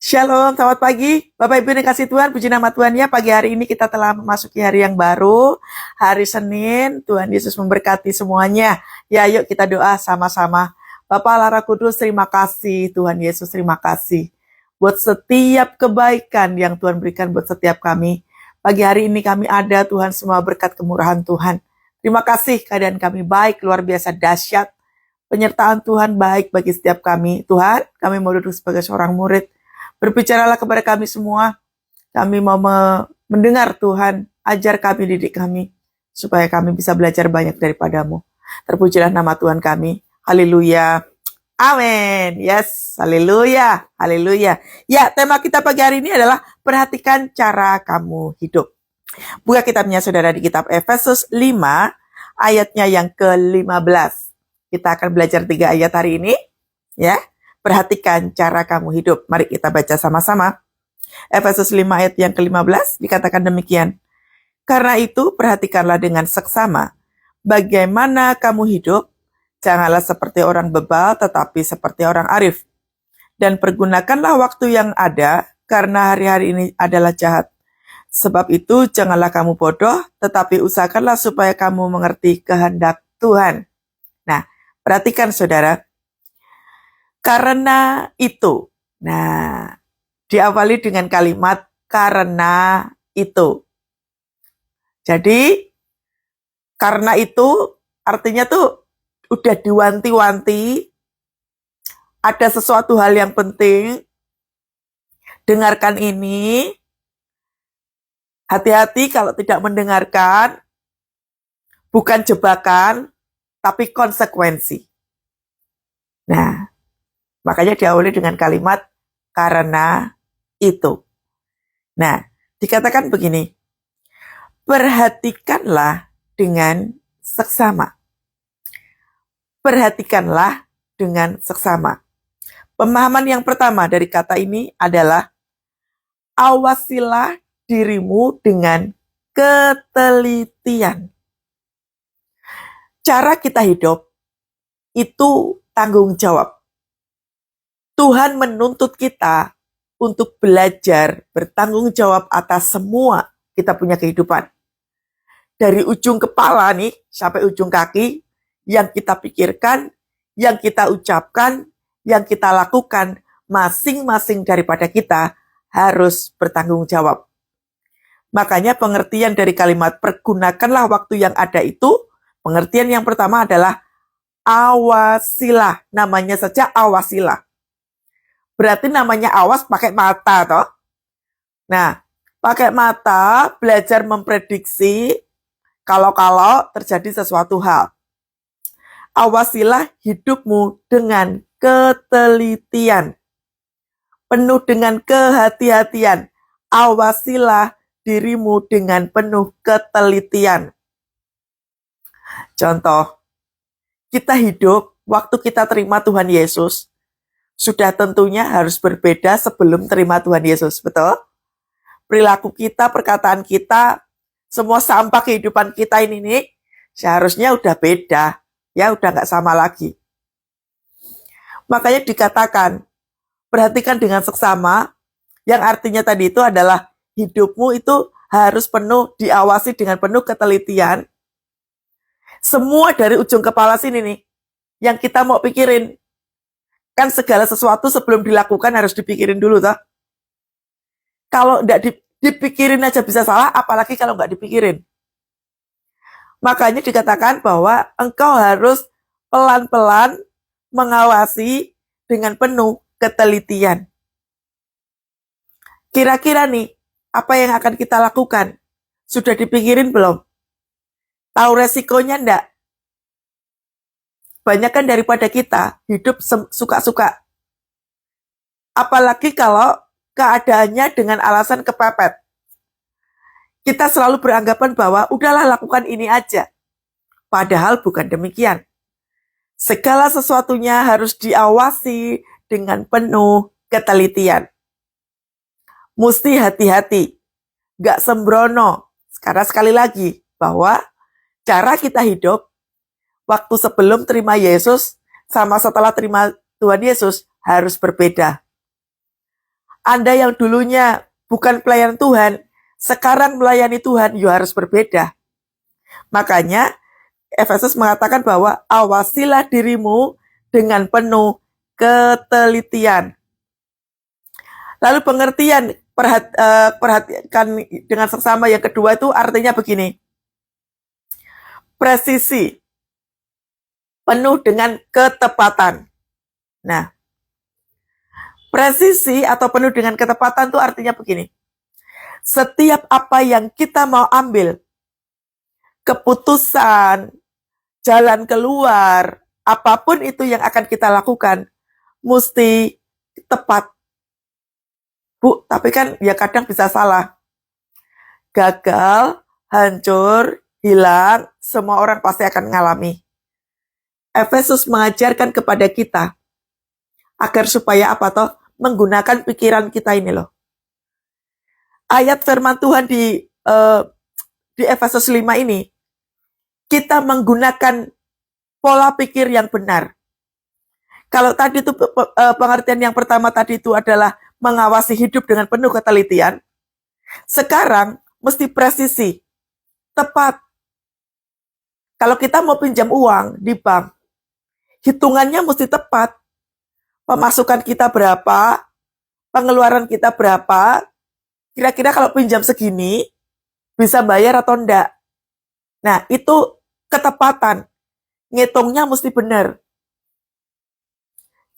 Shalom, selamat pagi. Bapak Ibu yang dikasih Tuhan, puji nama Tuhan ya. Pagi hari ini kita telah memasuki hari yang baru, hari Senin. Tuhan Yesus memberkati semuanya. Ya, yuk kita doa sama-sama. Bapa Allah Roh Kudus, terima kasih. Tuhan Yesus, terima kasih. Buat setiap kebaikan yang Tuhan berikan buat setiap kami. Pagi hari ini kami ada, Tuhan, semua berkat kemurahan Tuhan. Terima kasih, keadaan kami baik, luar biasa dahsyat. Penyertaan Tuhan baik bagi setiap kami. Tuhan, kami mau duduk sebagai seorang murid. Berbicaralah kepada kami semua. Kami mau mendengar Tuhan. Ajar kami, didik kami. Supaya kami bisa belajar banyak daripadamu. Terpujilah nama Tuhan kami. Haleluya. Amin. Yes. Haleluya. Haleluya. Ya, tema kita pagi hari ini adalah perhatikan cara kamu hidup. Buka kitabnya saudara di kitab Efesus 5, ayatnya yang ke-15. Kita akan belajar 3 ayat hari ini. Ya. Perhatikan cara kamu hidup. Mari kita baca sama-sama. Efesus 5 ayat yang ke-15 dikatakan demikian. Karena itu perhatikanlah dengan seksama bagaimana kamu hidup. Janganlah seperti orang bebal tetapi seperti orang arif. Dan pergunakanlah waktu yang ada karena hari-hari ini adalah jahat. Sebab itu janganlah kamu bodoh tetapi usahakanlah supaya kamu mengerti kehendak Tuhan. Nah, perhatikan saudara. Karena itu. Nah, diawali dengan kalimat karena itu. Jadi, karena itu artinya tuh udah diwanti-wanti, ada sesuatu hal yang penting, dengarkan ini, hati-hati kalau tidak mendengarkan, bukan jebakan, tapi konsekuensi. Nah, makanya diawali dengan kalimat karena itu. Nah, dikatakan begini, perhatikanlah dengan seksama. Perhatikanlah dengan seksama. Pemahaman yang pertama dari kata ini adalah awasilah dirimu dengan ketelitian. Cara kita hidup itu tanggung jawab. Tuhan menuntut kita untuk belajar bertanggung jawab atas semua kita punya kehidupan. Dari ujung kepala nih sampai ujung kaki, yang kita pikirkan, yang kita ucapkan, yang kita lakukan, masing-masing daripada kita harus bertanggung jawab. Makanya pengertian dari kalimat pergunakanlah waktu yang ada itu, pengertian yang pertama adalah awasilah. Namanya saja awasilah. Berarti namanya awas pakai mata, toh. Nah, pakai mata belajar memprediksi kalau terjadi sesuatu hal. Awasilah hidupmu dengan ketelitian. Penuh dengan kehati-hatian. Awasilah dirimu dengan penuh ketelitian. Contoh, kita hidup waktu kita terima Tuhan Yesus, sudah tentunya harus berbeda sebelum terima Tuhan Yesus, betul? Perilaku kita, perkataan kita, semua sampah kehidupan kita ini nih, seharusnya udah beda, ya udah nggak sama lagi. Makanya dikatakan, perhatikan dengan seksama, yang artinya tadi itu adalah hidupmu itu harus penuh, diawasi dengan penuh ketelitian. Semua dari ujung kepala sini nih, yang kita mau pikirin, kan segala sesuatu sebelum dilakukan harus dipikirin dulu, toh. Kalau nggak dipikirin aja bisa salah, apalagi kalau nggak dipikirin. Makanya dikatakan bahwa engkau harus pelan-pelan mengawasi dengan penuh ketelitian. Kira-kira nih, apa yang akan kita lakukan? Sudah dipikirin belum? Tahu resikonya enggak? Banyak kan daripada kita hidup suka-suka. Apalagi kalau keadaannya dengan alasan kepepet. Kita selalu beranggapan bahwa udahlah lakukan ini aja. Padahal bukan demikian. Segala sesuatunya harus diawasi dengan penuh ketelitian. Mesti hati-hati. Gak sembrono. Karena sekali lagi bahwa cara kita hidup waktu sebelum terima Yesus sama setelah terima Tuhan Yesus harus berbeda. Anda yang dulunya bukan pelayan Tuhan, sekarang melayani Tuhan, ya harus berbeda. Makanya Efesus mengatakan bahwa awasilah dirimu dengan penuh ketelitian. Lalu pengertian perhatikan dengan seksama yang kedua itu artinya begini. Presisi, penuh dengan ketepatan. Nah, presisi atau penuh dengan ketepatan itu artinya begini. Setiap apa yang kita mau ambil, keputusan, jalan keluar, apapun itu yang akan kita lakukan, mesti tepat. Bu, tapi kan ya kadang bisa salah. Gagal, hancur, hilang, semua orang pasti akan mengalami. Efesus mengajarkan kepada kita agar supaya apa toh? Menggunakan pikiran kita ini loh. Ayat firman Tuhan di Efesus 5 ini, kita menggunakan pola pikir yang benar. Kalau tadi itu pengertian yang pertama tadi itu adalah mengawasi hidup dengan penuh ketelitian, sekarang mesti presisi, tepat. Kalau kita mau pinjam uang di bank, hitungannya mesti tepat. Pemasukan kita berapa, pengeluaran kita berapa, kira-kira kalau pinjam segini, bisa bayar atau enggak. Nah, itu ketepatan. Ngitungnya mesti benar.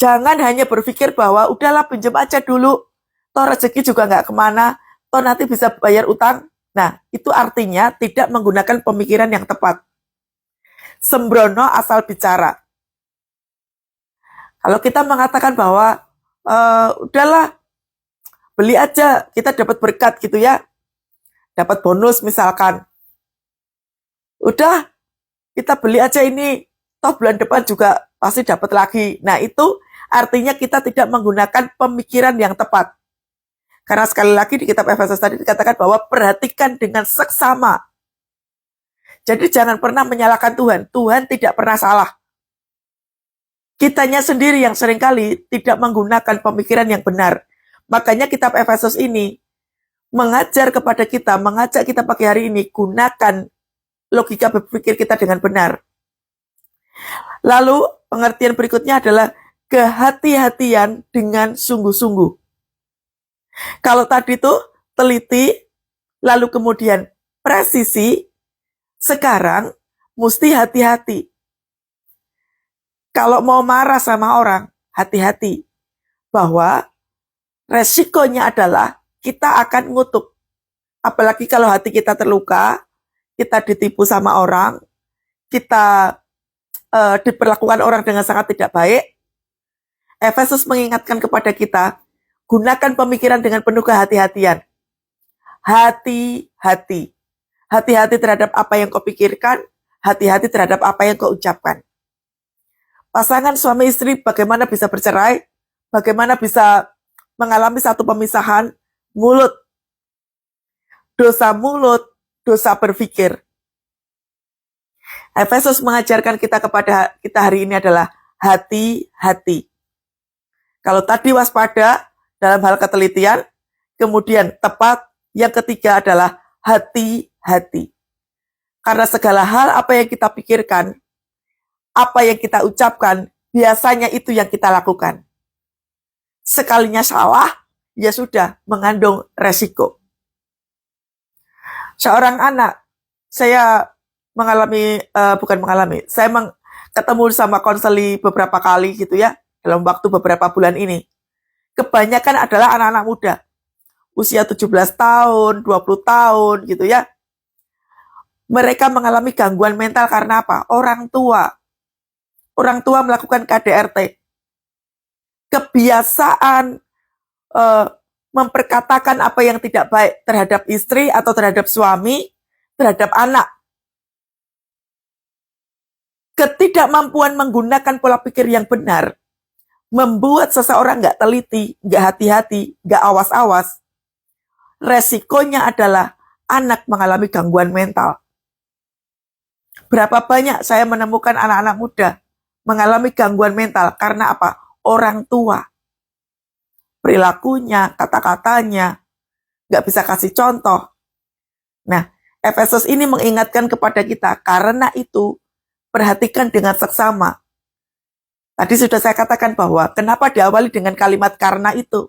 Jangan hanya berpikir bahwa udahlah pinjam aja dulu, toh rezeki juga nggak kemana, toh nanti bisa bayar utang. Nah, itu artinya tidak menggunakan pemikiran yang tepat. Sembrono asal bicara. Kalau kita mengatakan bahwa udahlah beli aja, kita dapat berkat gitu ya, dapat bonus misalkan. Udah, kita beli aja ini, toh bulan depan juga pasti dapat lagi. Nah, itu artinya kita tidak menggunakan pemikiran yang tepat. Karena sekali lagi di kitab Efesus tadi dikatakan bahwa perhatikan dengan seksama. Jadi jangan pernah menyalahkan Tuhan. Tuhan tidak pernah salah. Kitanya sendiri yang seringkali tidak menggunakan pemikiran yang benar. Makanya kitab Efesus ini mengajar kepada kita, mengajak kita pagi hari ini, gunakan logika berpikir kita dengan benar. Lalu pengertian berikutnya adalah kehati-hatian dengan sungguh-sungguh. Kalau tadi itu teliti, lalu kemudian presisi, sekarang mesti hati-hati. Kalau mau marah sama orang, hati-hati. Bahwa resikonya adalah kita akan ngutuk. Apalagi kalau hati kita terluka, kita ditipu sama orang, kita diperlakukan orang dengan sangat tidak baik. Efesus mengingatkan kepada kita, gunakan pemikiran dengan penuh kehati-hatian. Hati-hati. Hati-hati terhadap apa yang kau pikirkan, hati-hati terhadap apa yang kau ucapkan. Pasangan suami istri bagaimana bisa bercerai, bagaimana bisa mengalami satu pemisahan, mulut. Dosa mulut, dosa berpikir. Efesus mengajarkan kita kepada kita hari ini adalah hati-hati. Kalau tadi waspada dalam hal ketelitian, kemudian tepat, yang ketiga adalah hati-hati. Karena segala hal apa yang kita pikirkan, apa yang kita ucapkan, biasanya itu yang kita lakukan. Sekalinya salah, ya sudah mengandung resiko. Seorang anak, saya saya ketemu sama konseli beberapa kali gitu ya, dalam waktu beberapa bulan ini. Kebanyakan adalah anak-anak muda, usia 17 tahun, 20 tahun gitu ya. Mereka mengalami gangguan mental karena apa? Orang tua melakukan KDRT. Kebiasaan memperkatakan apa yang tidak baik terhadap istri atau terhadap suami, terhadap anak. Ketidakmampuan menggunakan pola pikir yang benar membuat seseorang nggak teliti, nggak hati-hati, nggak awas-awas. Resikonya adalah anak mengalami gangguan mental. Berapa banyak saya menemukan anak-anak muda mengalami gangguan mental karena apa? Orang tua. perilakunya, kata-katanya, nggak bisa kasih contoh. Nah, Efesus ini mengingatkan kepada kita, karena itu perhatikan dengan seksama. Tadi sudah saya katakan bahwa kenapa diawali dengan kalimat karena itu.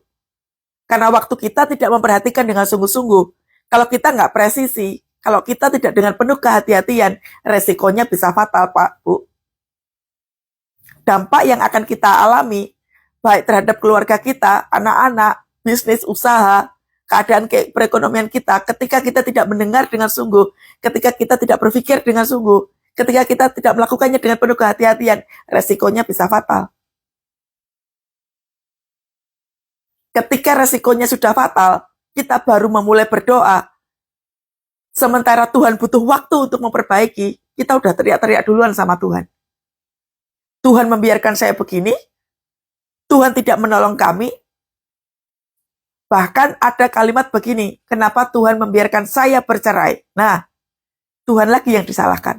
Karena waktu kita tidak memperhatikan dengan sungguh-sungguh, kalau kita nggak presisi, kalau kita tidak dengan penuh kehati-hatian, resikonya bisa fatal, Pak, Bu. Dampak yang akan kita alami, baik terhadap keluarga kita, anak-anak, bisnis, usaha, keadaan perekonomian kita, ketika kita tidak mendengar dengan sungguh, ketika kita tidak berpikir dengan sungguh, ketika kita tidak melakukannya dengan penuh kehati-hatian, resikonya bisa fatal. Ketika resikonya sudah fatal, kita baru memulai berdoa. Sementara Tuhan butuh waktu untuk memperbaiki, kita udah teriak-teriak duluan sama Tuhan. Tuhan membiarkan saya begini, Tuhan tidak menolong kami. Bahkan ada kalimat begini, kenapa Tuhan membiarkan saya bercerai? Nah, Tuhan lagi yang disalahkan.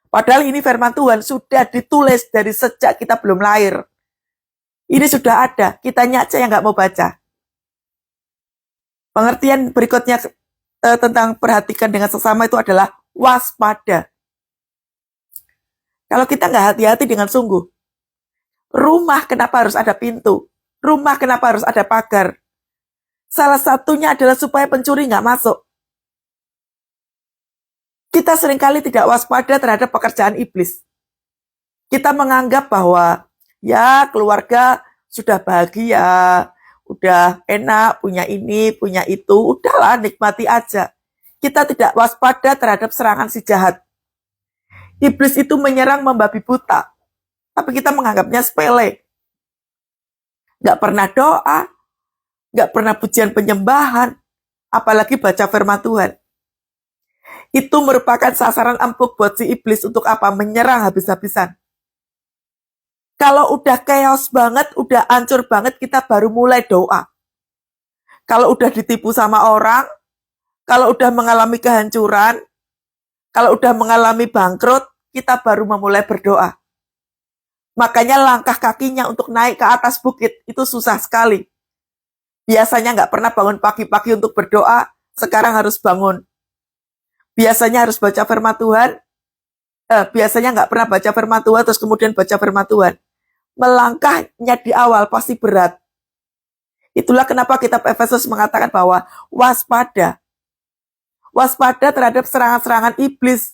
Padahal ini firman Tuhan sudah ditulis dari sejak kita belum lahir. Ini sudah ada, kitanya aja yang nggak mau baca. Pengertian berikutnya tentang perhatikan dengan sesama itu adalah waspada. Kalau kita nggak hati-hati dengan sungguh, rumah kenapa harus ada pintu? Rumah kenapa harus ada pagar? Salah satunya adalah supaya pencuri nggak masuk. Kita seringkali tidak waspada terhadap pekerjaan iblis. Kita menganggap bahwa ya keluarga sudah bahagia, udah enak, punya ini, punya itu, udahlah nikmati aja. Kita tidak waspada terhadap serangan si jahat. Iblis itu menyerang membabi buta, tapi kita menganggapnya sepele. Gak pernah doa, gak pernah pujian penyembahan, apalagi baca firman Tuhan. Itu merupakan sasaran empuk buat si iblis untuk apa? Menyerang habis-habisan. Kalau udah chaos banget, udah hancur banget, kita baru mulai doa. Kalau udah ditipu sama orang, kalau udah mengalami kehancuran, kalau udah mengalami bangkrut, kita baru memulai berdoa. Makanya langkah kakinya untuk naik ke atas bukit itu susah sekali. Biasanya nggak pernah bangun pagi-pagi untuk berdoa, sekarang harus bangun. Biasanya harus baca firman Tuhan, biasanya nggak pernah baca firman Tuhan, terus kemudian baca firman Tuhan. Melangkahnya di awal pasti berat. Itulah kenapa kitab Efesus mengatakan bahwa waspada. Waspada terhadap serangan-serangan iblis.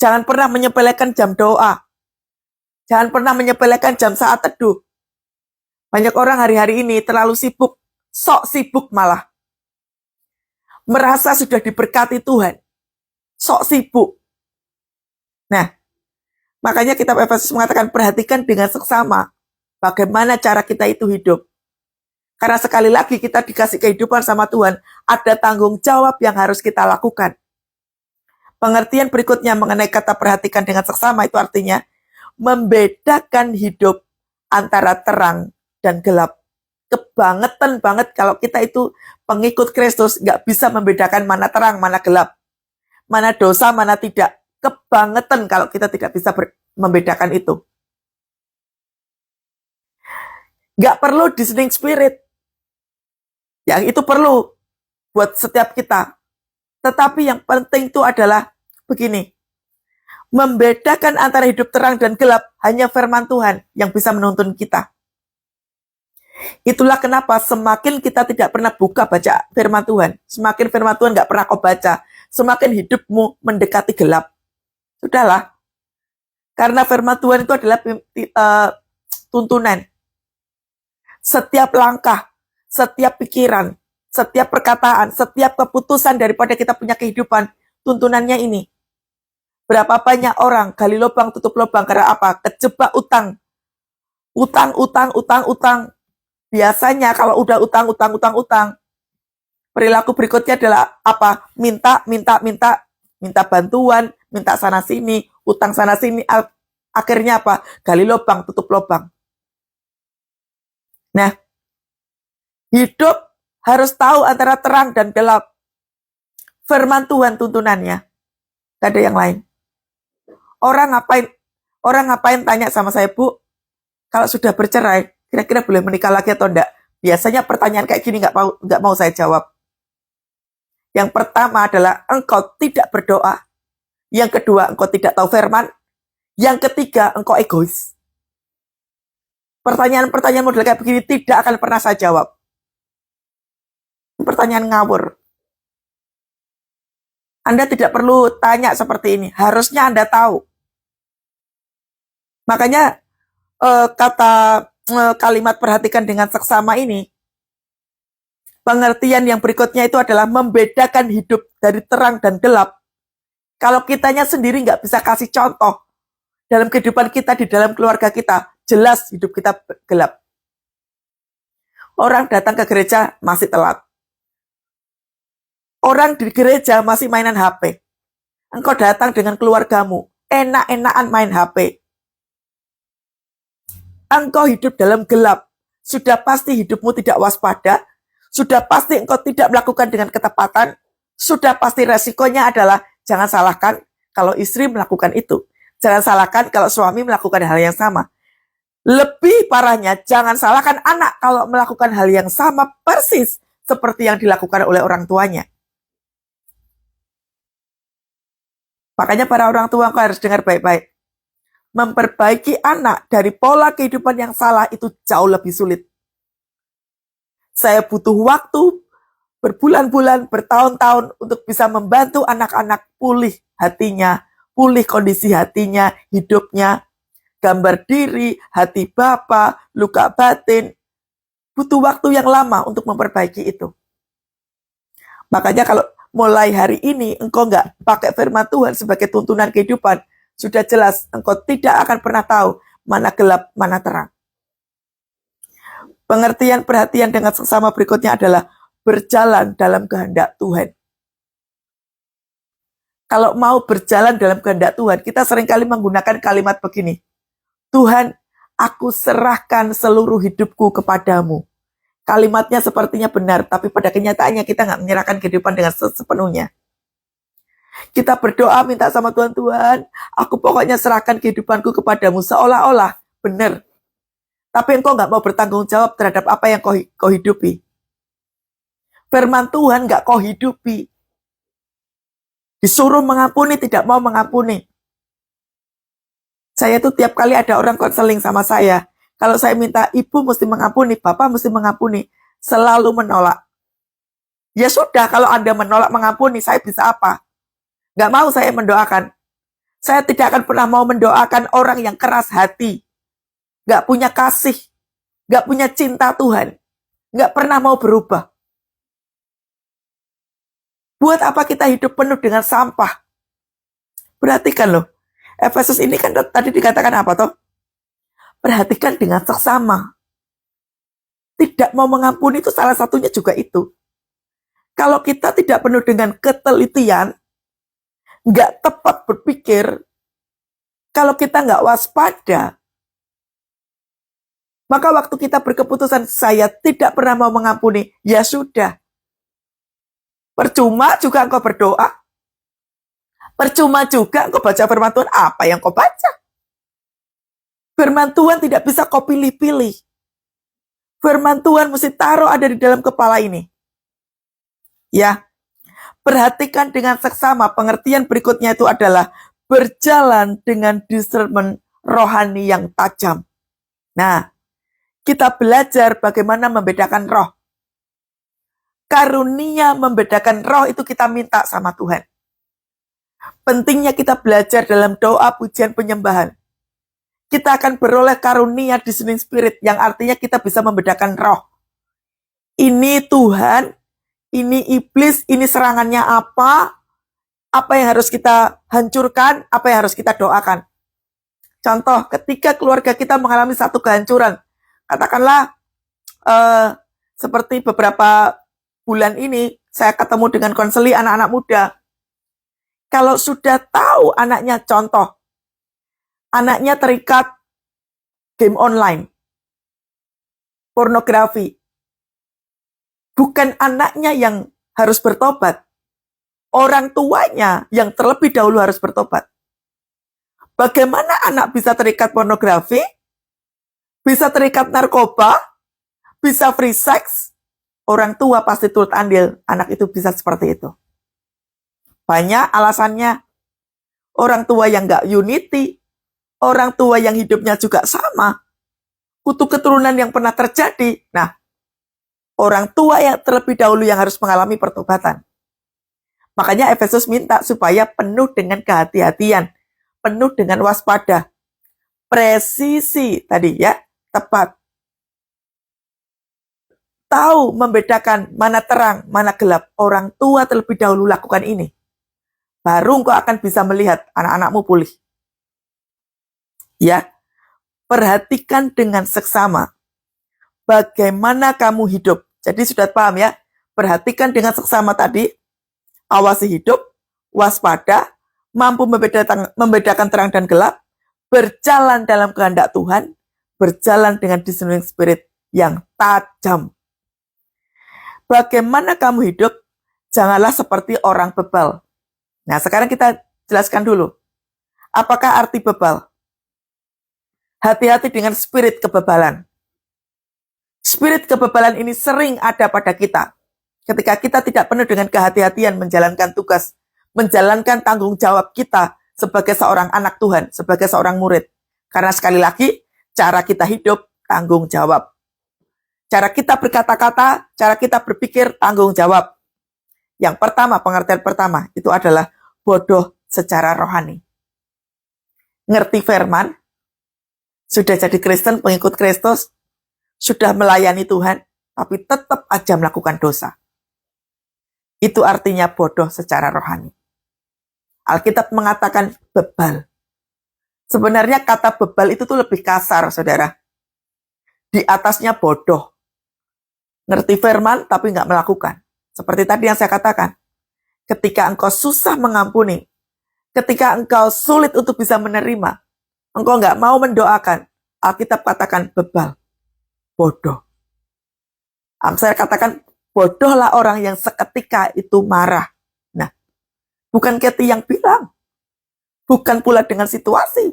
Jangan pernah menyepelekan jam doa. Jangan pernah menyepelekan jam saat teduh. Banyak orang hari-hari ini terlalu sibuk, sok sibuk malah. Merasa sudah diberkati Tuhan. Sok sibuk. Nah, makanya kitab Efesus mengatakan perhatikan dengan seksama bagaimana cara kita itu hidup. Karena sekali lagi kita dikasih kehidupan sama Tuhan, ada tanggung jawab yang harus kita lakukan. Pengertian berikutnya mengenai kata perhatikan dengan seksama itu artinya membedakan hidup antara terang dan gelap. Kebangetan banget kalau kita itu pengikut Kristus nggak bisa membedakan mana terang, mana gelap. Mana dosa, mana tidak. Kebangetan kalau kita tidak bisa membedakan itu. Nggak perlu discerning spirit. Yang itu perlu buat setiap kita. Tetapi yang penting itu adalah begini. Membedakan antara hidup terang dan gelap hanya firman Tuhan yang bisa menuntun kita. Itulah kenapa semakin kita tidak pernah buka baca firman Tuhan, semakin firman Tuhan nggak pernah kau baca, semakin hidupmu mendekati gelap. Sudahlah. Karena firman Tuhan itu adalah tuntunan. Setiap langkah, setiap pikiran, setiap perkataan, setiap keputusan daripada kita punya kehidupan, tuntunannya ini. Berapa banyak orang gali lubang, tutup lubang, karena apa? Kejebak utang. Utang. Biasanya kalau udah utang, perilaku berikutnya adalah apa? Minta bantuan, minta sana sini, utang sana sini. Akhirnya apa? Gali lubang, tutup lubang. Nah, hidup harus tahu antara terang dan gelap. Firman Tuhan tuntunannya. Gak ada yang lain. Orang ngapain tanya sama saya, Bu, kalau sudah bercerai, kira-kira boleh menikah lagi atau enggak? Biasanya pertanyaan kayak gini nggak mau saya jawab. Yang pertama adalah engkau tidak berdoa. Yang kedua, engkau tidak tahu firman. Yang ketiga, engkau egois. Pertanyaan-pertanyaan model kayak begini tidak akan pernah saya jawab. Pertanyaan ngawur. Anda tidak perlu tanya seperti ini. Harusnya Anda tahu. Makanya kalimat perhatikan dengan seksama ini, pengertian yang berikutnya itu adalah membedakan hidup dari terang dan gelap. Kalau kitanya sendiri nggak bisa kasih contoh dalam kehidupan kita, di dalam keluarga kita, jelas hidup kita gelap. Orang datang ke gereja masih telat. Orang di gereja masih mainan HP. Engkau datang dengan keluargamu, enak-enakan main HP. Engkau hidup dalam gelap. Sudah pasti hidupmu tidak waspada. Sudah pasti engkau tidak melakukan dengan ketepatan. Sudah pasti resikonya adalah jangan salahkan kalau istri melakukan itu. Jangan salahkan kalau suami melakukan hal yang sama. Lebih parahnya, jangan salahkan anak kalau melakukan hal yang sama persis seperti yang dilakukan oleh orang tuanya. Makanya para orang tua engkau harus dengar baik-baik. Memperbaiki anak dari pola kehidupan yang salah itu jauh lebih sulit. Saya butuh waktu berbulan-bulan, bertahun-tahun untuk bisa membantu anak-anak pulih hatinya, pulih kondisi hatinya, hidupnya, gambar diri, hati bapa, luka batin. Butuh waktu yang lama untuk memperbaiki itu. Makanya kalau mulai hari ini engkau nggak pakai firman Tuhan sebagai tuntunan kehidupan, sudah jelas engkau tidak akan pernah tahu mana gelap, mana terang. Pengertian perhatian dengan seksama berikutnya adalah berjalan dalam kehendak Tuhan. Kalau mau berjalan dalam kehendak Tuhan, kita seringkali menggunakan kalimat begini. Tuhan, aku serahkan seluruh hidupku kepadamu. Kalimatnya sepertinya benar, tapi pada kenyataannya kita nggak menyerahkan kehidupan dengan sepenuhnya. Kita berdoa minta sama Tuhan, Tuhan, aku pokoknya serahkan kehidupanku kepadamu, seolah-olah benar. Tapi engkau nggak mau bertanggung jawab terhadap apa yang kau hidupi. Firman Tuhan nggak kau hidupi. Disuruh mengampuni, tidak mau mengampuni. Saya tuh tiap kali ada orang konseling sama saya, kalau saya minta ibu mesti mengampuni, bapak mesti mengampuni, selalu menolak. Ya sudah, kalau Anda menolak mengampuni, saya bisa apa? Nggak mau saya mendoakan. Saya tidak akan pernah mau mendoakan orang yang keras hati, nggak punya kasih, nggak punya cinta Tuhan, nggak pernah mau berubah. Buat apa kita hidup penuh dengan sampah? Perhatikan loh, Efesus ini kan tadi dikatakan apa toh? Perhatikan dengan seksama. Tidak mau mengampuni itu salah satunya juga itu. Kalau kita tidak penuh dengan ketelitian, nggak tepat berpikir, kalau kita nggak waspada, maka waktu kita berkeputusan, saya tidak pernah mau mengampuni, ya sudah. Percuma juga engkau berdoa. Percuma juga engkau baca firman Tuhan, apa yang kau baca? Firman Tuhan tidak bisa kau pilih-pilih. Firman Tuhan mesti taruh ada di dalam kepala ini. Ya, perhatikan dengan seksama. Pengertian berikutnya itu adalah berjalan dengan discernment rohani yang tajam. Nah, kita belajar bagaimana membedakan roh. Karunia membedakan roh itu kita minta sama Tuhan. Pentingnya kita belajar dalam doa, pujian, penyembahan. Kita akan beroleh karunia discerning spirit, yang artinya kita bisa membedakan roh. Ini Tuhan, ini iblis, ini serangannya apa yang harus kita hancurkan, apa yang harus kita doakan. Contoh, ketika keluarga kita mengalami satu kehancuran, katakanlah seperti beberapa bulan ini, saya ketemu dengan konseli anak-anak muda. Kalau sudah tahu anaknya, contoh, anaknya terikat game online, pornografi. Bukan anaknya yang harus bertobat. Orang tuanya yang terlebih dahulu harus bertobat. Bagaimana anak bisa terikat pornografi? bisa terikat narkoba, bisa free sex, orang tua pasti turut andil anak itu bisa seperti itu. Banyak alasannya. Orang tua yang gak unity, orang tua yang hidupnya juga sama, kutuk keturunan yang pernah terjadi. Nah, orang tua yang terlebih dahulu yang harus mengalami pertobatan. Makanya Efesus minta supaya penuh dengan kehati-hatian, penuh dengan waspada, presisi tadi ya, tepat. Tahu membedakan mana terang, mana gelap. Orang tua terlebih dahulu lakukan ini. Baru engkau akan bisa melihat anak-anakmu pulih. Ya, perhatikan dengan seksama bagaimana kamu hidup. Jadi sudah paham ya, perhatikan dengan seksama tadi, awasi hidup, waspada, mampu membedakan terang dan gelap, berjalan dalam kehendak Tuhan, berjalan dengan discerning spirit yang tajam. Bagaimana kamu hidup, janganlah seperti orang bebal. Nah, sekarang kita jelaskan dulu. Apakah arti bebal? Hati-hati dengan spirit kebebalan. Spirit kebebalan ini sering ada pada kita. Ketika kita tidak penuh dengan kehati-hatian menjalankan tugas, menjalankan tanggung jawab kita sebagai seorang anak Tuhan, sebagai seorang murid. Karena sekali lagi, cara kita hidup, tanggung jawab. Cara kita berkata-kata, cara kita berpikir, tanggung jawab. Yang pertama, pengertian pertama, itu adalah bodoh secara rohani. Ngerti firman, sudah jadi Kristen, pengikut Kristus, sudah melayani Tuhan, tapi tetap aja melakukan dosa. Itu artinya bodoh secara rohani. Alkitab mengatakan bebal. Sebenarnya kata bebal itu tuh lebih kasar, saudara. Di atasnya bodoh. Ngerti firman, tapi nggak melakukan. Seperti tadi yang saya katakan, ketika engkau susah mengampuni, ketika engkau sulit untuk bisa menerima, engkau nggak mau mendoakan, Alkitab katakan bebal, bodoh. Saya katakan, bodohlah orang yang seketika itu marah. Nah, bukan Kathy yang bilang, bukan pula dengan situasi.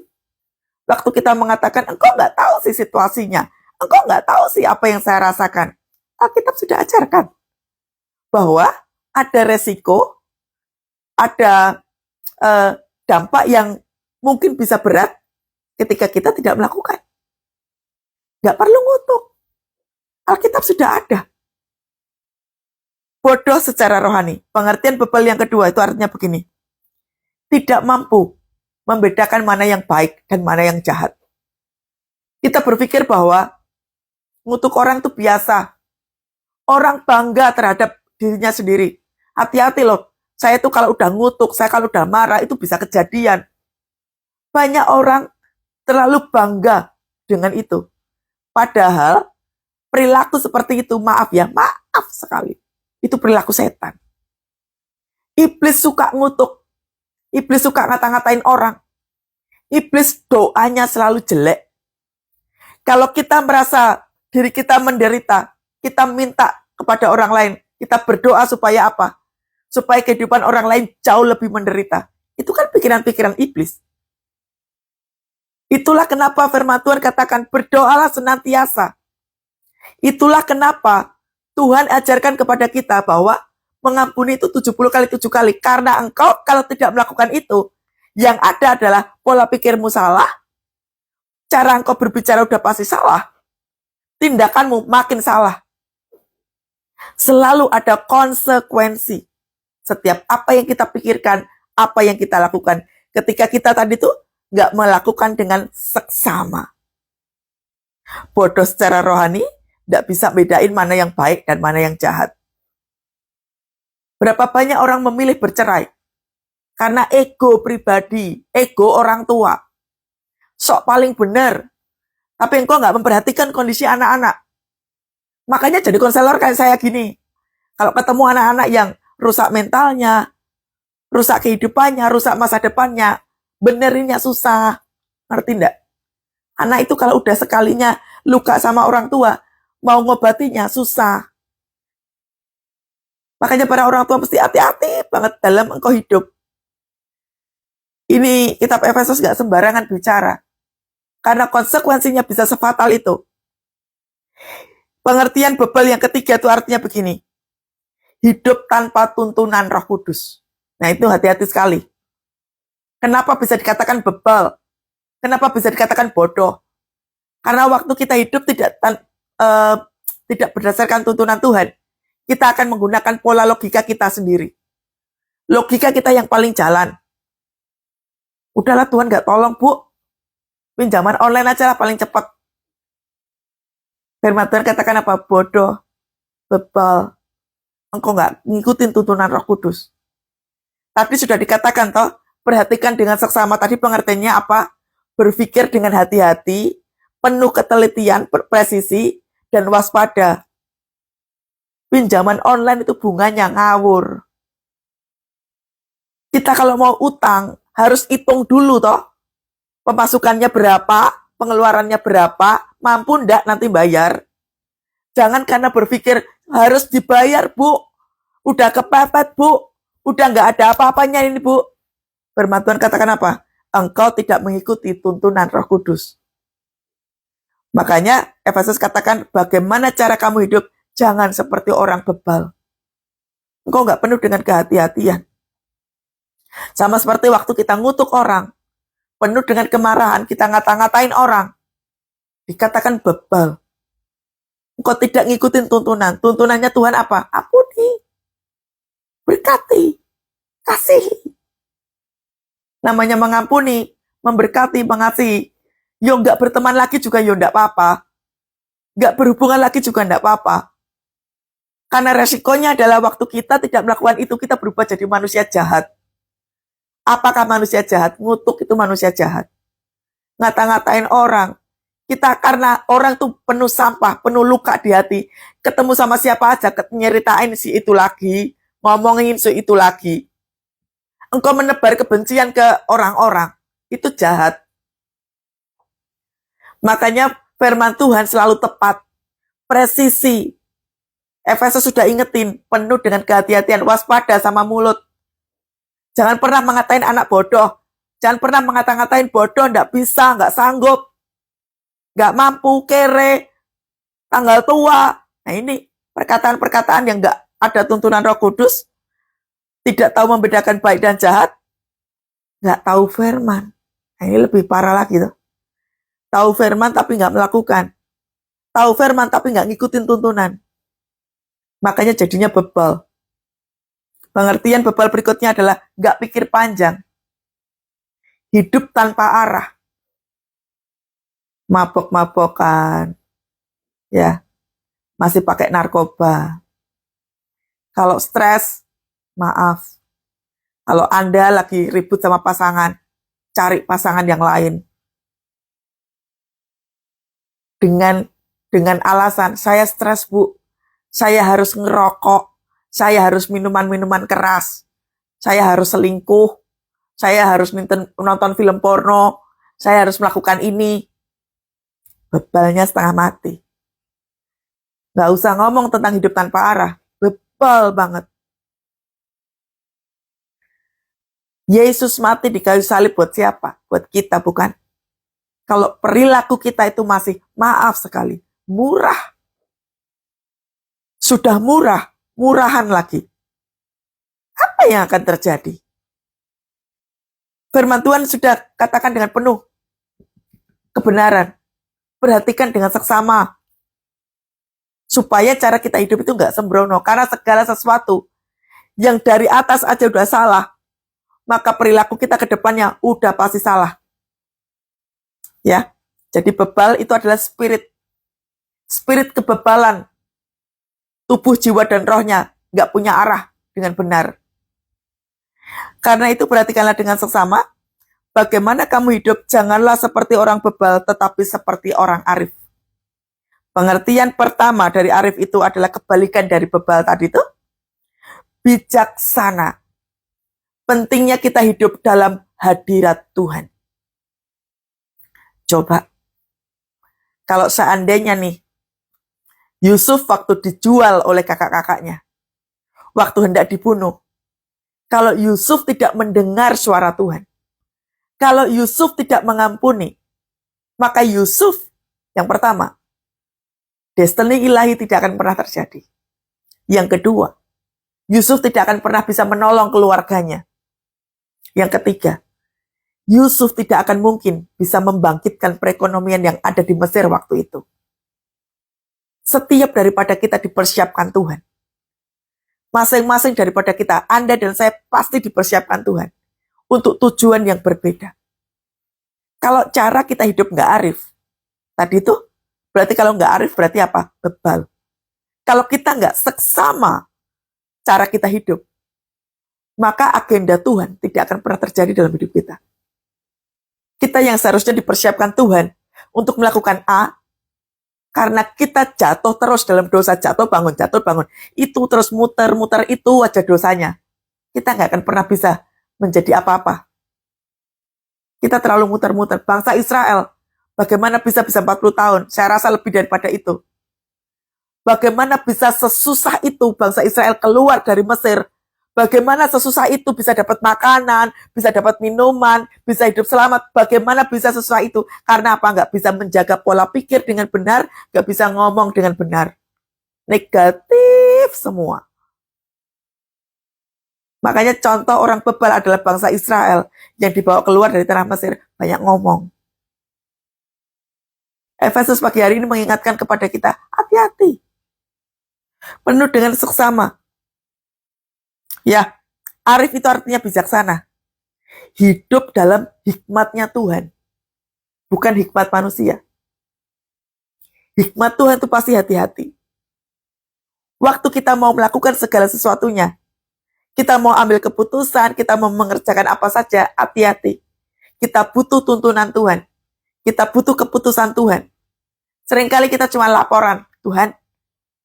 Waktu kita mengatakan, engkau nggak tahu sih situasinya, engkau nggak tahu sih apa yang saya rasakan. Alkitab sudah ajarkan bahwa ada resiko, ada dampak yang mungkin bisa berat ketika kita tidak melakukan. Nggak perlu ngutuk. Alkitab sudah ada. Bodoh secara rohani. Pengertian bebal yang kedua itu artinya begini. Tidak mampu membedakan mana yang baik dan mana yang jahat. Kita berpikir bahwa ngutuk orang itu biasa. Orang bangga terhadap dirinya sendiri. Hati-hati loh. Saya itu kalau udah ngutuk, saya kalau udah marah, itu bisa kejadian. Banyak orang terlalu bangga dengan itu. Padahal perilaku seperti itu, maaf sekali. Itu perilaku setan. Iblis suka ngutuk. Iblis suka ngata-ngatain orang. Iblis doanya selalu jelek. Kalau kita merasa diri kita menderita, kita minta kepada orang lain, kita berdoa supaya apa? Supaya kehidupan orang lain jauh lebih menderita. Itu kan pikiran-pikiran iblis. Itulah kenapa firman Tuhan katakan berdoalah senantiasa. Itulah kenapa Tuhan ajarkan kepada kita bahwa mengampuni itu 70 kali 7 kali. Karena engkau kalau tidak melakukan itu, yang ada adalah pola pikirmu salah, cara engkau berbicara udah pasti salah, tindakanmu makin salah. Selalu ada konsekuensi. Setiap apa yang kita pikirkan, apa yang kita lakukan. Ketika kita tadi tuh nggak melakukan dengan seksama. Bodoh secara rohani, nggak bisa bedain mana yang baik dan mana yang jahat. Berapa banyak orang memilih bercerai? Karena ego pribadi, ego orang tua. Sok paling benar. Tapi engkau nggak memperhatikan kondisi anak-anak. Makanya jadi konselor kayak saya gini. Kalau ketemu anak-anak yang rusak mentalnya, rusak kehidupannya, rusak masa depannya, benerinnya susah. Ngerti enggak? Anak itu kalau udah sekalinya luka sama orang tua, mau ngobatinya susah. Makanya para orang tua mesti hati-hati banget dalam engkau hidup. Ini kitab Efesus gak sembarangan bicara. Karena konsekuensinya bisa sefatal itu. Pengertian bebal yang ketiga itu artinya begini. Hidup tanpa tuntunan Roh Kudus. Nah, itu hati-hati sekali. Kenapa bisa dikatakan bebal? Kenapa bisa dikatakan bodoh? Karena waktu kita hidup tidak berdasarkan tuntunan Tuhan, kita akan menggunakan pola logika kita sendiri. Logika kita yang paling jalan. Udahlah Tuhan gak tolong, Bu. Pinjaman online aja lah paling cepat. Firman Tuhan katakan apa? Bodoh, bebal. Engkau gak ngikutin tuntunan Roh Kudus. Tadi sudah dikatakan toh, perhatikan dengan seksama. Tadi pengertiannya apa? Berpikir dengan hati-hati, penuh ketelitian, presisi, dan waspada. Pinjaman online itu bunganya ngawur. Kita kalau mau utang, harus hitung dulu toh. Pemasukannya berapa, pengeluarannya berapa, mampu ndak nanti bayar. Jangan karena berpikir harus dibayar, Bu. Udah kepepet, Bu. Udah nggak ada apa-apanya ini, Bu. Firman Tuhan katakan apa? Engkau tidak mengikuti tuntunan Roh Kudus. Makanya Efesus katakan bagaimana cara kamu hidup, jangan seperti orang bebal. Engkau nggak penuh dengan kehati-hatian. Sama seperti waktu kita ngutuk orang, penuh dengan kemarahan, kita ngata-ngatain orang, dikatakan bebal. Engkau tidak ngikutin tuntunan. Tuntunannya Tuhan apa? Ampuni, berkati, kasihi. Namanya mengampuni, memberkati, mengasihi. Yo nggak berteman lagi juga yo nggak apa-apa. Nggak berhubungan lagi juga nggak apa-apa. Karena resikonya adalah waktu kita tidak melakukan itu, kita berubah jadi manusia jahat. Apakah manusia jahat? Ngutuk itu manusia jahat. Ngata-ngatain orang. Kita karena orang tuh penuh sampah, penuh luka di hati. Ketemu sama siapa aja, nyeritain si itu lagi, ngomongin si itu lagi. Engkau menebar kebencian ke orang-orang. Itu jahat. Makanya firman Tuhan selalu tepat. Presisi. Efesus sudah ingetin, penuh dengan kehati-hatian, waspada sama mulut. Jangan pernah mengatain anak bodoh. Jangan pernah mengata-ngatain bodoh, nggak bisa, nggak sanggup, nggak mampu, kere, tanggal tua. Nah ini perkataan-perkataan yang nggak ada tuntunan Roh Kudus, tidak tahu membedakan baik dan jahat, nggak tahu firman. Nah, ini lebih parah lagi tuh. Tahu firman tapi nggak melakukan. Tahu firman tapi nggak ngikutin tuntunan. Makanya jadinya bebal. Pengertian bebal berikutnya adalah nggak pikir panjang. Hidup tanpa arah. Mabok-mabokan. Ya. Masih pakai narkoba. Kalau stres, maaf. Kalau Anda lagi ribut sama pasangan, cari pasangan yang lain. Dengan alasan, saya stres, Bu. Saya harus ngerokok. Saya harus minuman-minuman keras. Saya harus selingkuh. Saya harus nonton film porno. Saya harus melakukan ini. Bebalnya setengah mati. Gak usah ngomong tentang hidup tanpa arah. Bebal banget. Yesus mati di kayu salib buat siapa? Buat kita, bukan? Kalau perilaku kita itu masih, maaf sekali, murah. Sudah murah, murahan lagi. Apa yang akan terjadi? Firman Tuhan sudah katakan dengan penuh kebenaran. Perhatikan dengan seksama. Supaya cara kita hidup itu nggak sembrono. Karena segala sesuatu yang dari atas aja udah salah, maka perilaku kita ke depannya udah pasti salah. Ya, jadi bebal itu adalah spirit kebebalan. Tubuh, jiwa, dan rohnya nggak punya arah dengan benar. Karena itu perhatikanlah dengan seksama, bagaimana kamu hidup, janganlah seperti orang bebal, tetapi seperti orang arif. Pengertian pertama dari arif itu adalah kebalikan dari bebal tadi itu, bijaksana. Pentingnya kita hidup dalam hadirat Tuhan. Coba, kalau seandainya nih, Yusuf waktu dijual oleh kakak-kakaknya, waktu hendak dibunuh, kalau Yusuf tidak mendengar suara Tuhan, kalau Yusuf tidak mengampuni, Maka Yusuf, yang pertama, destiny ilahi tidak akan pernah terjadi. Yang kedua, Yusuf tidak akan pernah bisa menolong keluarganya. Yang ketiga, Yusuf tidak akan mungkin bisa membangkitkan perekonomian yang ada di Mesir waktu itu. Setiap daripada kita dipersiapkan Tuhan. Masing-masing daripada kita, Anda dan saya pasti dipersiapkan Tuhan untuk tujuan yang berbeda. Kalau cara kita hidup nggak arif, tadi itu berarti kalau nggak arif berarti apa? Bebal. Kalau kita nggak seksama cara kita hidup, maka agenda Tuhan tidak akan pernah terjadi dalam hidup kita. Kita yang seharusnya dipersiapkan Tuhan untuk melakukan A, karena kita jatuh terus dalam dosa, jatuh bangun, itu terus muter-muter itu aja dosanya. Kita nggak akan pernah bisa menjadi apa-apa. Kita terlalu muter-muter. Bangsa Israel, bagaimana bisa 40 tahun? Saya rasa lebih daripada itu. Bagaimana bisa sesusah itu bangsa Israel keluar dari Mesir? Bagaimana sesusah itu bisa dapat makanan, bisa dapat minuman, bisa hidup selamat? Bagaimana bisa sesusah itu? Karena apa? Nggak bisa menjaga pola pikir dengan benar, nggak bisa ngomong dengan benar. Negatif semua. Makanya contoh orang bebal adalah bangsa Israel yang dibawa keluar dari tanah Mesir, banyak ngomong. Efesus pagi hari ini mengingatkan kepada kita, hati-hati. Penuh dengan seksama. Ya, arif itu artinya bijaksana. Hidup dalam hikmatnya Tuhan. Bukan hikmat manusia. Hikmat Tuhan itu pasti hati-hati. Waktu kita mau melakukan segala sesuatunya, kita mau ambil keputusan, kita mau mengerjakan apa saja, hati-hati. Kita butuh tuntunan Tuhan. Kita butuh keputusan Tuhan. Seringkali kita cuma laporan, Tuhan,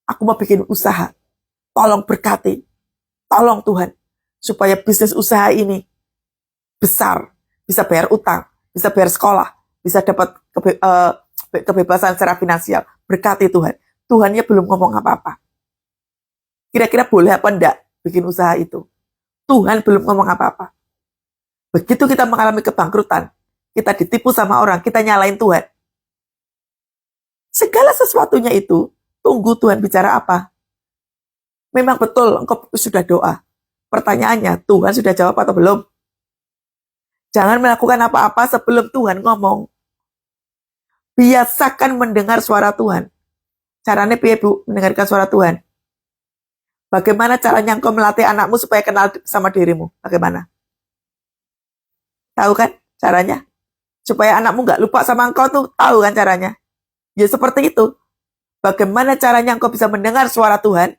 aku mau bikin usaha. Tolong berkati. Tolong Tuhan, supaya bisnis usaha ini besar, bisa bayar utang, bisa bayar sekolah, bisa dapat kebebasan secara finansial. Berkati Tuhan. Tuhannya belum ngomong apa-apa. Kira-kira boleh apa enggak bikin usaha itu? Tuhan belum ngomong apa-apa. Begitu kita mengalami kebangkrutan, kita ditipu sama orang, kita nyalain Tuhan. Segala sesuatunya itu, tunggu Tuhan bicara apa. Memang betul, engkau sudah doa. Pertanyaannya, Tuhan sudah jawab atau belum? Jangan melakukan apa-apa sebelum Tuhan ngomong. Biasakan mendengar suara Tuhan. Caranya piye Bu mendengarkan suara Tuhan? Bagaimana caranya engkau melatih anakmu supaya kenal sama dirimu? Bagaimana? Tahu kan caranya? Supaya anakmu nggak lupa sama engkau tuh, tahu kan caranya? Ya seperti itu. Bagaimana caranya engkau bisa mendengar suara Tuhan?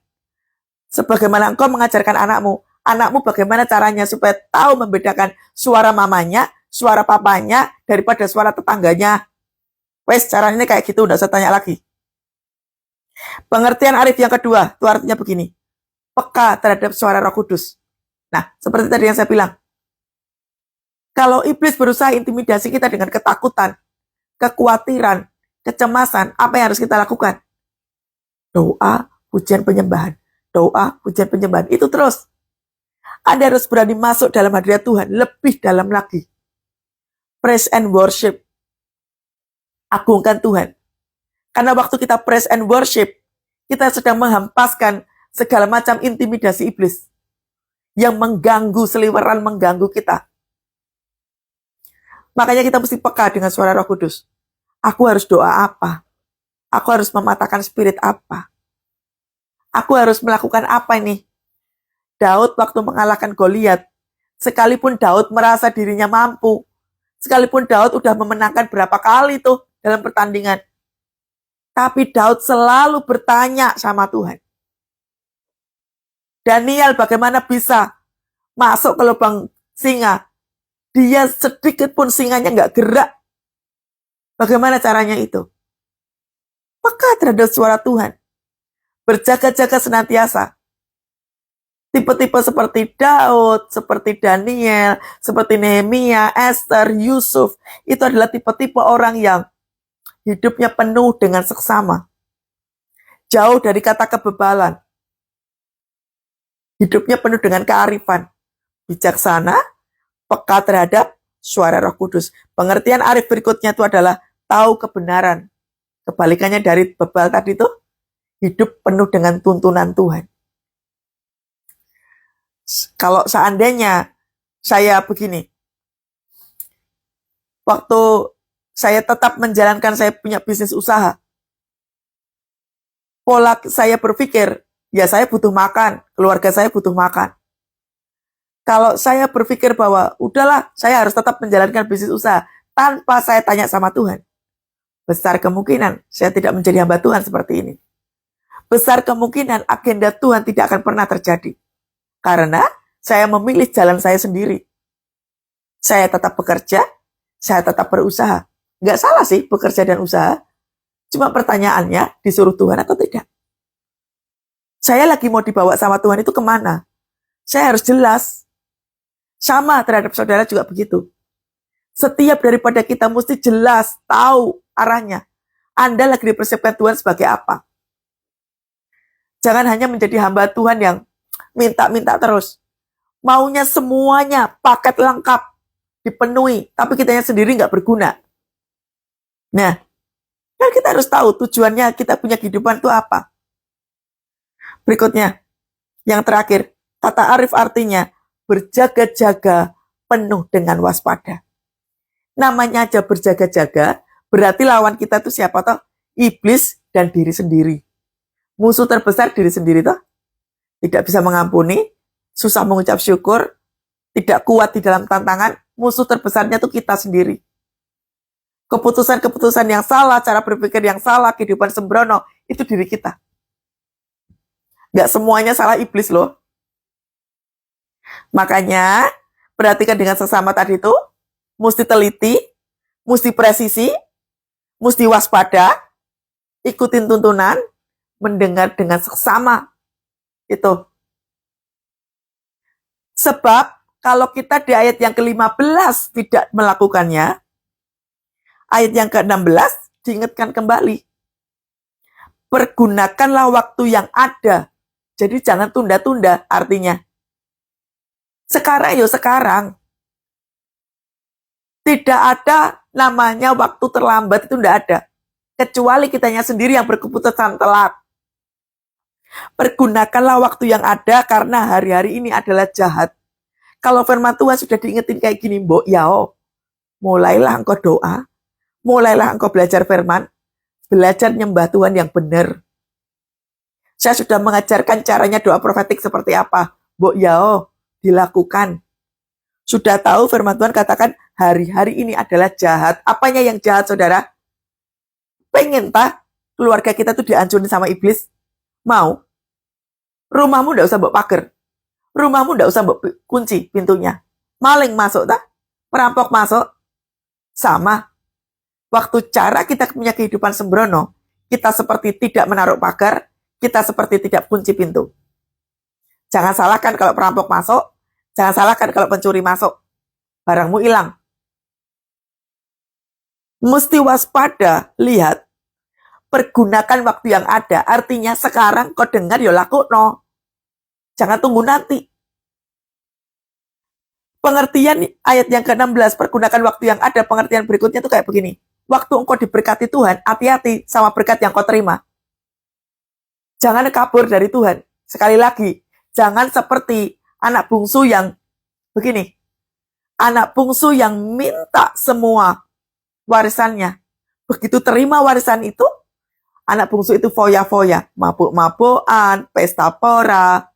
Sebagaimana engkau mengajarkan anakmu. Anakmu bagaimana caranya supaya tahu membedakan suara mamanya, suara papanya, daripada suara tetangganya. Wes, caranya kayak gitu, udah usah tanya lagi. Pengertian arif yang kedua, itu artinya begini. Peka terhadap suara Roh Kudus. Nah, seperti tadi yang saya bilang. Kalau iblis berusaha intimidasi kita dengan ketakutan, kekhawatiran, kecemasan, apa yang harus kita lakukan? Doa, pujian penyembahan. Doa, pujian penyembahan. Itu terus. Anda harus berani masuk dalam hadirat Tuhan. Lebih dalam lagi. Praise and worship. Agungkan Tuhan. Karena waktu kita praise and worship, kita sedang menghempaskan segala macam intimidasi iblis. Yang mengganggu, seliweran mengganggu kita. Makanya kita mesti peka dengan suara Roh Kudus. Aku harus doa apa? Aku harus mematahkan spirit apa? Aku harus melakukan apa ini? Daud waktu mengalahkan Goliat, sekalipun Daud merasa dirinya mampu, sekalipun Daud udah memenangkan berapa kali tuh dalam pertandingan, tapi Daud selalu bertanya sama Tuhan. Daniel bagaimana bisa masuk ke lubang singa? Dia sedikit pun singanya nggak gerak. Bagaimana caranya itu? Peka terhadap suara Tuhan. Berjaga-jaga senantiasa. Tipe-tipe seperti Daud, seperti Daniel, seperti Nehemia, Esther, Yusuf. Itu adalah tipe-tipe orang yang hidupnya penuh dengan seksama. Jauh dari kata kebebalan. Hidupnya penuh dengan kearifan. Bijaksana, peka terhadap suara Roh Kudus. Pengertian arif berikutnya itu adalah tahu kebenaran. Kebalikannya dari bebal tadi itu, hidup penuh dengan tuntunan Tuhan. Kalau seandainya saya begini, waktu saya tetap menjalankan saya punya bisnis usaha, pola saya berpikir, ya saya butuh makan, keluarga saya butuh makan. Kalau saya berpikir bahwa udahlah, saya harus tetap menjalankan bisnis usaha tanpa saya tanya sama Tuhan, besar kemungkinan saya tidak menjadi hamba Tuhan seperti ini. Besar kemungkinan agenda Tuhan tidak akan pernah terjadi. Karena saya memilih jalan saya sendiri. Saya tetap bekerja, saya tetap berusaha. Nggak salah sih bekerja dan usaha. Cuma pertanyaannya, disuruh Tuhan atau tidak? Saya lagi mau dibawa sama Tuhan itu kemana? Saya harus jelas. Sama terhadap saudara juga begitu. Setiap daripada kita mesti jelas, tahu arahnya. Anda lagi dipersiapkan Tuhan sebagai apa? Jangan hanya menjadi hamba Tuhan yang minta-minta terus. Maunya semuanya, paket lengkap, dipenuhi. Tapi kitanya sendiri nggak berguna. Nah, kan kita harus tahu tujuannya kita punya kehidupan itu apa. Berikutnya, yang terakhir, kata arif artinya berjaga-jaga penuh dengan waspada. Namanya aja berjaga-jaga, berarti lawan kita itu siapa toh? Iblis dan diri sendiri. Musuh terbesar diri sendiri toh. Tidak bisa mengampuni, susah mengucap syukur, tidak kuat di dalam tantangan, musuh terbesarnya itu kita sendiri. Keputusan-keputusan yang salah, cara berpikir yang salah, kehidupan sembrono, itu diri kita. Gak semuanya salah iblis loh. Makanya, perhatikan dengan sesama tadi itu, mesti teliti, mesti presisi, mesti waspada, ikutin tuntunan, mendengar dengan seksama. Itu. Sebab, kalau kita di ayat yang ke-15 tidak melakukannya, ayat yang ke-16 diingatkan kembali. Pergunakanlah waktu yang ada. Jadi jangan tunda-tunda artinya. Sekarang ya sekarang. Tidak ada namanya waktu terlambat, itu tidak ada. Kecuali kitanya sendiri yang berkeputusan telat. Pergunakanlah waktu yang ada karena hari-hari ini adalah jahat. Kalau firman Tuhan sudah diingetin kayak gini, mbok yao, mulailah engkau doa, mulailah engkau belajar firman, belajar nyembah Tuhan yang benar. Saya sudah mengajarkan caranya doa profetik seperti apa. Mbok yao, dilakukan. Sudah tahu firman Tuhan katakan hari-hari ini adalah jahat. Apanya yang jahat, saudara? Pengen tak keluarga kita tuh dihancurin sama iblis? Mau? Rumahmu nggak usah mbok pagar. Rumahmu nggak usah mbok kunci pintunya. Maling masuk tak? Perampok masuk? Sama. Waktu cara kita punya kehidupan sembrono, kita seperti tidak menaruh pagar, kita seperti tidak kunci pintu. Jangan salahkan kalau perampok masuk, jangan salahkan kalau pencuri masuk. Barangmu hilang. Mesti waspada, lihat. Pergunakan waktu yang ada. Artinya sekarang kau dengar ya laku no. Jangan tunggu nanti. Pengertian ayat yang ke-16, pergunakan waktu yang ada, pengertian berikutnya tuh kayak begini. Waktu engkau diberkati Tuhan, hati-hati sama berkat yang kau terima. Jangan kabur dari Tuhan. Sekali lagi, jangan seperti anak bungsu yang begini. Anak bungsu yang minta semua warisannya. Begitu terima warisan itu, anak bungsu itu foya-foya, mabuk-mabukan, pesta pora.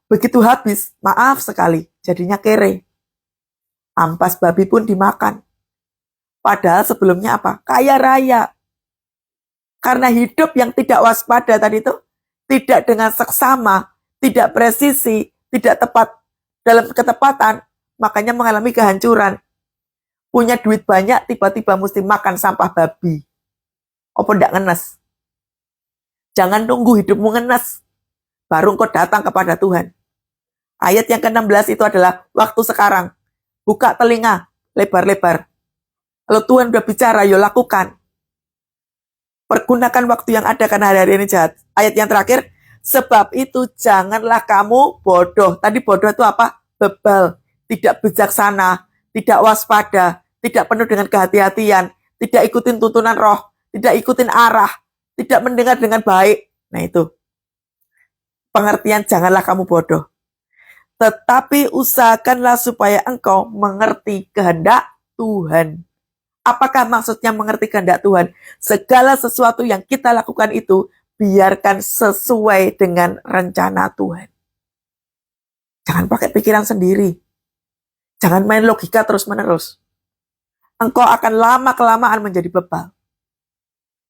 Begitu habis, maaf sekali, jadinya kere. Ampas babi pun dimakan. Padahal sebelumnya apa? Kaya raya. Karena hidup yang tidak waspada tadi itu, tidak dengan seksama, tidak presisi, tidak tepat dalam ketepatan, makanya mengalami kehancuran. Punya duit banyak, tiba-tiba mesti makan sampah babi. Apa ndak ngenes? Jangan tunggu hidupmu ngenes, baru kau datang kepada Tuhan. Ayat yang ke-16 itu adalah waktu sekarang. Buka telinga lebar-lebar. Kalau Tuhan udah bicara, yo lakukan. Pergunakan waktu yang ada karena hari-hari ini jahat. Ayat yang terakhir, sebab itu janganlah kamu bodoh. Tadi bodoh itu apa? Bebal, tidak bijaksana, tidak waspada, tidak penuh dengan kehati-hatian, tidak ikutin tuntunan roh, tidak ikutin arah, tidak mendengar dengan baik. Nah itu, pengertian janganlah kamu bodoh. Tetapi usahakanlah supaya engkau mengerti kehendak Tuhan. Apakah maksudnya mengerti kehendak Tuhan? Segala sesuatu yang kita lakukan itu, biarkan sesuai dengan rencana Tuhan. Jangan pakai pikiran sendiri. Jangan main logika terus-menerus. Engkau akan lama-kelamaan menjadi bebal.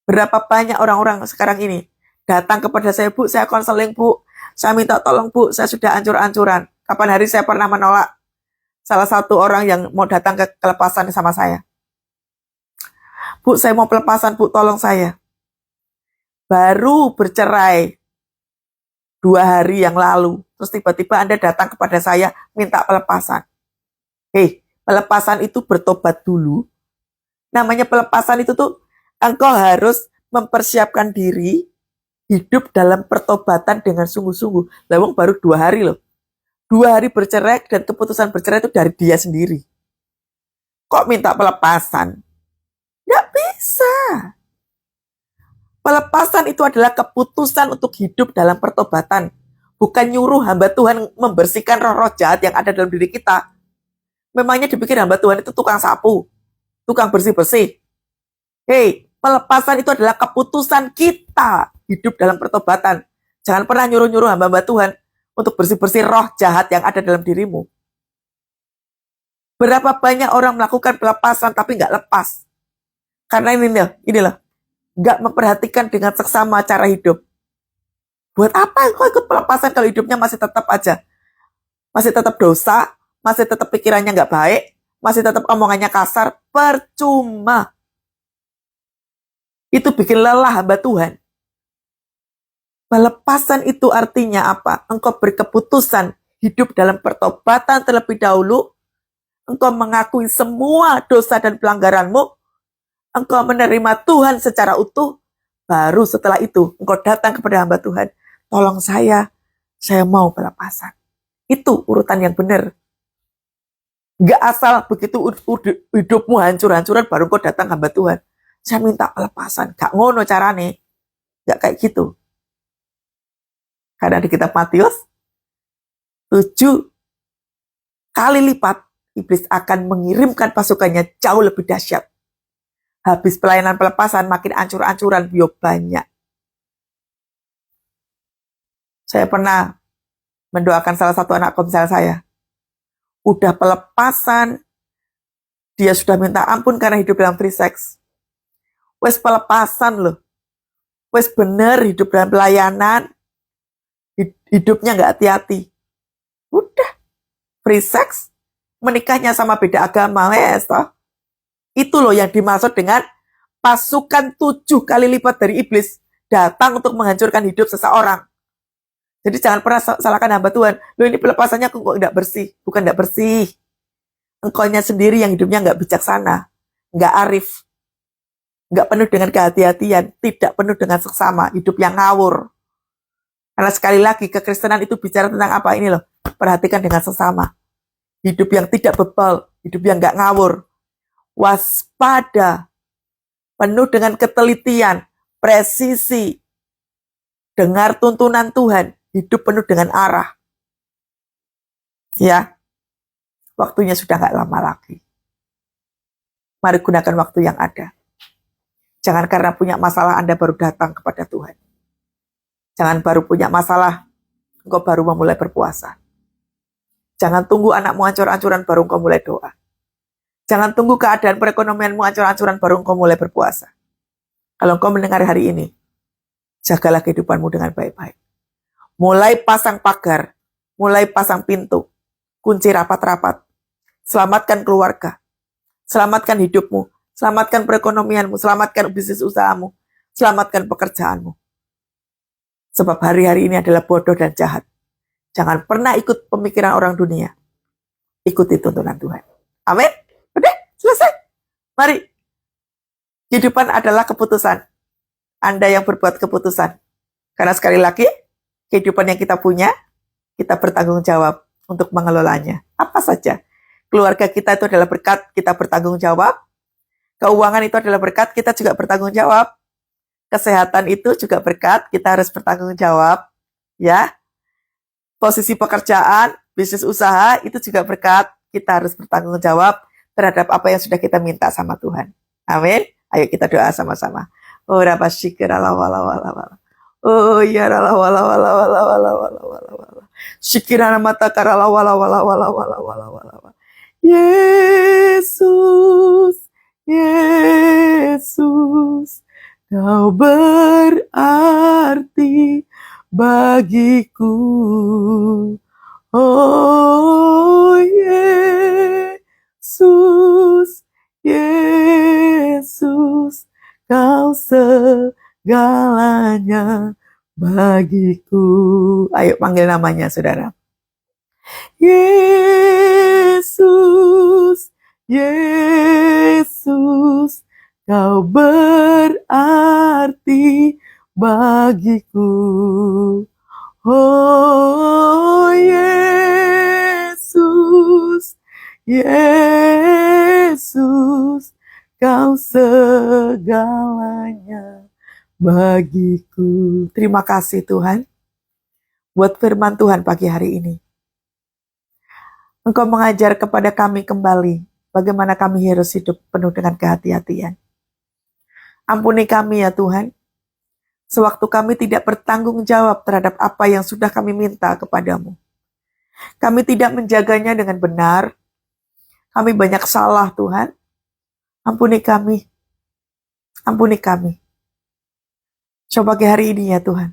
Berapa banyak orang-orang sekarang ini datang kepada saya, Bu, saya konseling, Bu. Saya minta tolong, Bu, saya sudah ancur-ancuran. Kapan hari saya pernah menolak salah satu orang yang mau datang ke kelepasan sama saya. Bu, saya mau pelepasan, Bu, tolong saya. Baru bercerai 2 hari yang lalu. Terus tiba-tiba Anda datang kepada saya minta pelepasan. Pelepasan itu bertobat dulu. Namanya pelepasan itu tuh engkau harus mempersiapkan diri hidup dalam pertobatan dengan sungguh-sungguh. Lawang baru 2 hari loh. 2 hari bercerai dan keputusan bercerai itu dari dia sendiri. Kok minta pelepasan? Nggak bisa. Pelepasan itu adalah keputusan untuk hidup dalam pertobatan. Bukan nyuruh hamba Tuhan membersihkan roh-roh jahat yang ada dalam diri kita. Memangnya dipikir hamba Tuhan itu tukang sapu, tukang bersih-bersih. Pelepasan itu adalah keputusan kita hidup dalam pertobatan. Jangan pernah nyuruh-nyuruh hamba Tuhan untuk bersih-bersih roh jahat yang ada dalam dirimu. Berapa banyak orang melakukan pelepasan tapi nggak lepas. Karena inilah, nggak memperhatikan dengan seksama cara hidup. Buat apa kok ikut pelepasan kalau hidupnya masih tetap aja? Masih tetap dosa, masih tetap pikirannya nggak baik, masih tetap omongannya kasar, percuma. Itu bikin lelah hamba Tuhan. Pelepasan itu artinya apa? Engkau berkeputusan hidup dalam pertobatan terlebih dahulu, engkau mengakui semua dosa dan pelanggaranmu, engkau menerima Tuhan secara utuh, baru setelah itu engkau datang kepada hamba Tuhan. Tolong saya mau pelepasan. Itu urutan yang benar. Gak asal begitu hidupmu hancur-hancuran baru engkau datang hamba Tuhan. Saya minta pelepasan. Gak ngono carane. Gak kayak gitu. Karena di kitab Matius 7 kali lipat iblis akan mengirimkan pasukannya jauh lebih dahsyat. Habis pelayanan pelepasan makin ancur-ancuran bio banyak. Saya pernah mendoakan salah satu anak komsel saya. Udah pelepasan, dia sudah minta ampun karena hidup dalam free sex. Wes pelepasan loh. Wes bener hidup dalam pelayanan, hidupnya gak hati-hati. Udah, free sex, menikahnya sama beda agama, wes toh. Itu loh yang dimaksud dengan pasukan 7 kali lipat dari iblis datang untuk menghancurkan hidup seseorang. Jadi jangan pernah salahkan hamba Tuhan. Loh ini pelepasannya kok enggak bersih. Bukan enggak bersih. Engkaunya sendiri yang hidupnya enggak bijaksana. Enggak arif. Enggak penuh dengan kehati-hatian. Tidak penuh dengan seksama. Hidup yang ngawur. Karena sekali lagi kekristenan itu bicara tentang apa ini loh. Perhatikan dengan sesama. Hidup yang tidak bebal. Hidup yang enggak ngawur. Waspada. Penuh dengan ketelitian. Presisi. Dengar tuntunan Tuhan. Hidup penuh dengan arah. Ya, waktunya sudah gak lama lagi. Mari gunakan waktu yang ada. Jangan karena punya masalah Anda baru datang kepada Tuhan. Jangan baru punya masalah, engkau baru memulai berpuasa. Jangan tunggu anakmu ancur-ancuran baru engkau mulai doa. Jangan tunggu keadaan perekonomianmu ancur-ancuran baru engkau mulai berpuasa. Kalau engkau mendengar hari ini, jagalah kehidupanmu dengan baik-baik. Mulai pasang pagar, mulai pasang pintu, kunci rapat-rapat. Selamatkan keluarga, selamatkan hidupmu, selamatkan perekonomianmu, selamatkan bisnis usahamu, selamatkan pekerjaanmu. Sebab hari-hari ini adalah bodoh dan jahat. Jangan pernah ikut pemikiran orang dunia. Ikuti tuntunan Tuhan. Amin. Udah, selesai. Mari. Kehidupan adalah keputusan. Anda yang berbuat keputusan. Karena sekali lagi, kehidupan yang kita punya, kita bertanggung jawab untuk mengelolanya. Apa saja. Keluarga kita itu adalah berkat, kita bertanggung jawab. Keuangan itu adalah berkat, kita juga bertanggung jawab. Kesehatan itu juga berkat, kita harus bertanggung jawab. Ya, posisi pekerjaan, bisnis usaha itu juga berkat, kita harus bertanggung jawab terhadap apa yang sudah kita minta sama Tuhan. Amin. Ayo kita doa sama-sama. Oh, rapa syikir ala wala wala wala. Oh, ya ala wala wala wala wala wala wala wala. Syikirana mata karala wala wala wala wala wala wala. Yesus, Yesus, Kau berarti bagiku. Oh Yesus, Yesus, Kau segalanya bagiku. Ayo panggil namanya, saudara. Yesus, Yesus, Kau berarti bagiku. Oh Yesus, Yesus, Kau segalanya bagiku. Terima kasih Tuhan buat firman Tuhan pagi hari ini. Engkau mengajar kepada kami kembali bagaimana kami harus hidup penuh dengan kehati-hatian. Ampuni kami ya Tuhan, sewaktu kami tidak bertanggung jawab terhadap apa yang sudah kami minta kepadamu. Kami tidak menjaganya dengan benar. Kami banyak salah Tuhan. Ampuni kami. Ampuni kami. Coba pagi hari ini ya Tuhan.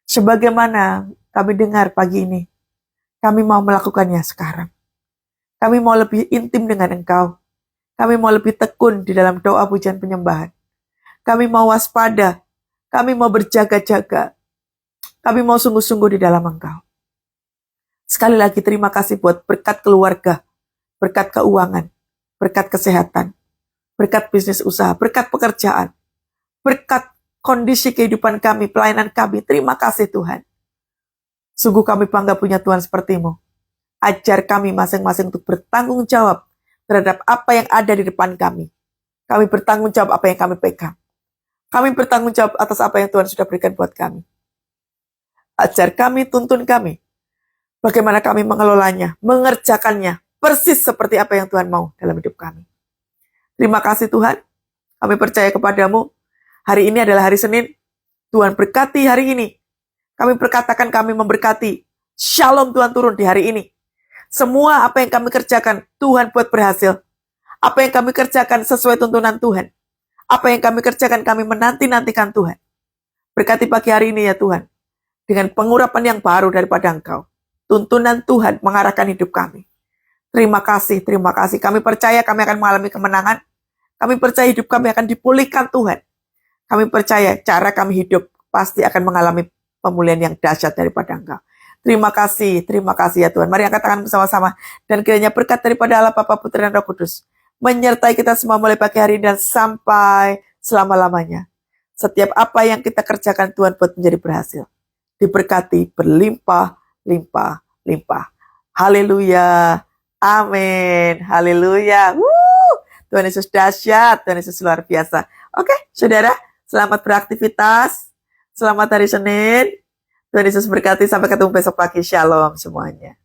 Sebagaimana kami dengar pagi ini, kami mau melakukannya sekarang. Kami mau lebih intim dengan Engkau. Kami mau lebih tekun di dalam doa pujian penyembahan. Kami mau waspada. Kami mau berjaga-jaga. Kami mau sungguh-sungguh di dalam Engkau. Sekali lagi terima kasih buat berkat keluarga, berkat keuangan, berkat kesehatan, berkat bisnis usaha, berkat pekerjaan, berkat kondisi kehidupan kami, pelayanan kami. Terima kasih Tuhan. Sungguh kami bangga punya Tuhan seperti-Mu. Ajar kami masing-masing untuk bertanggung jawab terhadap apa yang ada di depan kami. Kami bertanggung jawab apa yang kami pegang. Kami bertanggung jawab atas apa yang Tuhan sudah berikan buat kami. Ajar kami, tuntun kami. Bagaimana kami mengelolanya, mengerjakannya, persis seperti apa yang Tuhan mau dalam hidup kami. Terima kasih Tuhan. Kami percaya kepadamu. Hari ini adalah hari Senin. Tuhan berkati hari ini. Kami berkatakan kami memberkati. Shalom Tuhan turun di hari ini. Semua apa yang kami kerjakan, Tuhan buat berhasil. Apa yang kami kerjakan sesuai tuntunan Tuhan. Apa yang kami kerjakan, kami menanti-nantikan Tuhan. Berkati pagi hari ini ya Tuhan. Dengan pengurapan yang baru daripada Engkau. Tuntunan Tuhan mengarahkan hidup kami. Terima kasih, terima kasih. Kami percaya kami akan mengalami kemenangan. Kami percaya hidup kami akan dipulihkan Tuhan. Kami percaya cara kami hidup pasti akan mengalami pemulihan yang dahsyat daripada Engkau. Terima kasih ya Tuhan. Mari angkat tangan bersama-sama. Dan kiranya berkat daripada Allah Bapa, Putra dan Roh Kudus menyertai kita semua mulai pagi hari dan sampai selama-lamanya. Setiap apa yang kita kerjakan Tuhan buat menjadi berhasil. Diberkati berlimpah, limpah, limpah. Haleluya. Amin. Haleluya. Tuhan Yesus dahsyat. Tuhan Yesus luar biasa. Oke, saudara. Selamat beraktivitas. Selamat hari Senin. Tuhan Yesus berkati. Sampai ketemu besok pagi. Shalom semuanya.